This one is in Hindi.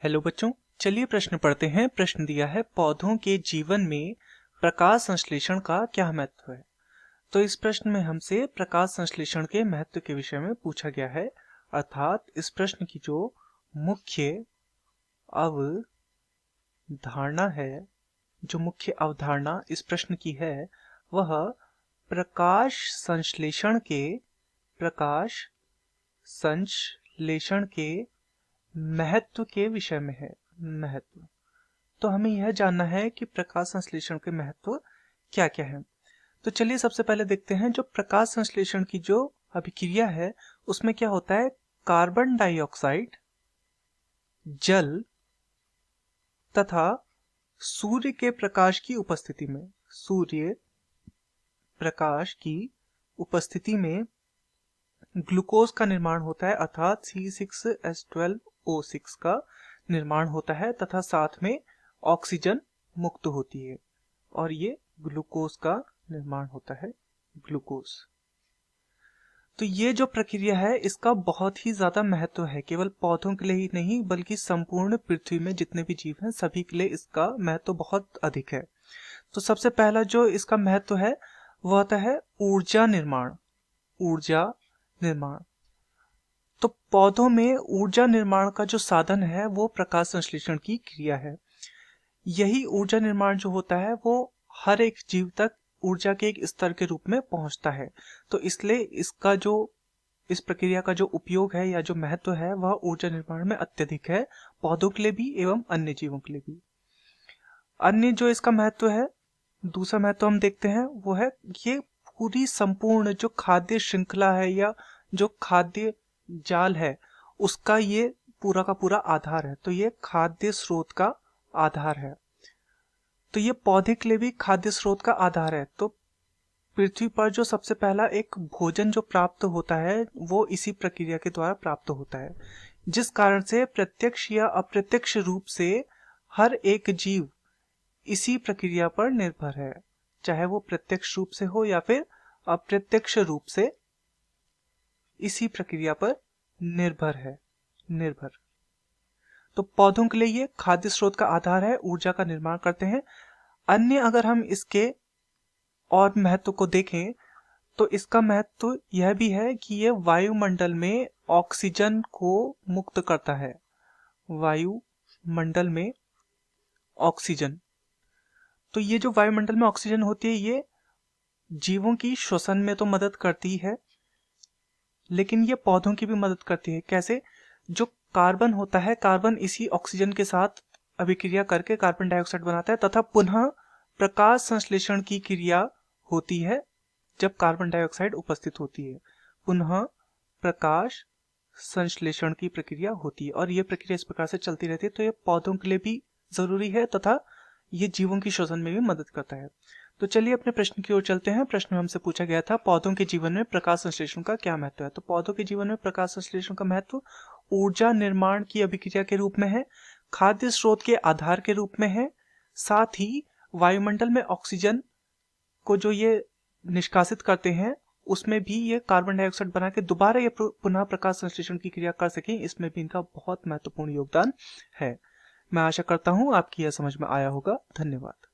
हेलो बच्चों, चलिए प्रश्न पढ़ते हैं। प्रश्न दिया है पौधों के जीवन में प्रकाश संश्लेषण का क्या महत्व है। तो इस प्रश्न में हमसे प्रकाश संश्लेषण के महत्व के विषय में पूछा गया है। अर्थात इस प्रश्न की जो मुख्य अवधारणा है, जो मुख्य अवधारणा इस प्रश्न की है, वह प्रकाश संश्लेषण के महत्व के विषय में है। महत्व तो हमें यह जानना है कि प्रकाश संश्लेषण के महत्व क्या क्या है। तो चलिए सबसे पहले देखते हैं जो प्रकाश संश्लेषण की जो अभिक्रिया है उसमें क्या होता है। कार्बन डाइऑक्साइड, जल तथा सूर्य के प्रकाश की उपस्थिति में ग्लूकोज का निर्माण होता है, अर्थात C6H12O6 का निर्माण होता है तथा साथ में ऑक्सीजन मुक्त होती है और ये ग्लूकोज का निर्माण होता है। ग्लूकोज तो ये जो प्रक्रिया है इसका बहुत ही ज्यादा महत्व है, केवल पौधों के लिए ही नहीं बल्कि संपूर्ण पृथ्वी में जितने भी जीव हैं सभी के लिए इसका महत्व बहुत अधिक है। तो सबसे पहला जो इसका महत्व है वह होता है ऊर्जा निर्माण। तो पौधों में ऊर्जा निर्माण का जो साधन है वो प्रकाश संश्लेषण की क्रिया है। यही ऊर्जा निर्माण जो होता है वो हर एक जीव तक ऊर्जा के एक स्तर के रूप में पहुंचता है। तो इसलिए इस प्रक्रिया का जो उपयोग है या जो महत्व है वह ऊर्जा निर्माण में अत्यधिक है, पौधों के लिए भी एवं अन्य जीवों के लिए भी। अन्य जो इसका महत्व है, दूसरा महत्व हम देखते हैं वो है ये पूरी संपूर्ण जो खाद्य श्रृंखला है या जो खाद्य जाल है उसका ये पूरा का पूरा आधार है। तो ये खाद्य स्रोत का आधार है, तो ये पौधे के लिए भी खाद्य स्रोत का आधार है। तो पृथ्वी पर जो सबसे पहला एक भोजन जो प्राप्त होता है वो इसी प्रक्रिया के द्वारा प्राप्त होता है, जिस कारण से प्रत्यक्ष या अप्रत्यक्ष रूप से हर एक जीव इसी प्रक्रिया पर निर्भर है, चाहे वो प्रत्यक्ष रूप से हो या फिर अप्रत्यक्ष रूप से इसी प्रक्रिया पर निर्भर। तो पौधों के लिए ये खाद्य स्रोत का आधार है, ऊर्जा का निर्माण करते हैं। अन्य अगर हम इसके और महत्व को देखें तो इसका महत्व यह भी है कि ये वायुमंडल में ऑक्सीजन को मुक्त करता है। वायुमंडल में ऑक्सीजन, तो ये जो वायुमंडल में ऑक्सीजन होती है ये जीवों की श्वसन में तो मदद करती है लेकिन ये पौधों की भी मदद करती है। कैसे? जो कार्बन होता है, कार्बन इसी ऑक्सीजन के साथ अभिक्रिया करके कार्बन डाइऑक्साइड बनाता है तथा पुनः प्रकाश संश्लेषण की क्रिया होती है। जब कार्बन डाइऑक्साइड उपस्थित होती है पुनः प्रकाश संश्लेषण की प्रक्रिया होती है और ये प्रक्रिया इस प्रकार से चलती रहती है। तो ये पौधों के लिए भी जरूरी है तथा ये जीवों की श्वसन में भी मदद करता है। तो चलिए अपने प्रश्न की ओर चलते हैं। प्रश्न में हमसे पूछा गया था पौधों के जीवन में प्रकाश संश्लेषण का क्या महत्व है। तो पौधों के जीवन में प्रकाश संश्लेषण का महत्व ऊर्जा निर्माण की अभिक्रिया के रूप में है, खाद्य स्रोत के आधार के रूप में है, साथ ही वायुमंडल में ऑक्सीजन को जो ये निष्कासित करते हैं उसमें भी ये कार्बन डाइऑक्साइड बना के दोबारा ये पुनः प्रकाश संश्लेषण की क्रिया कर सके, इसमें भी इनका बहुत महत्वपूर्ण योगदान है। मैं आशा करता हूं आपकी यह समझ में आया होगा। धन्यवाद।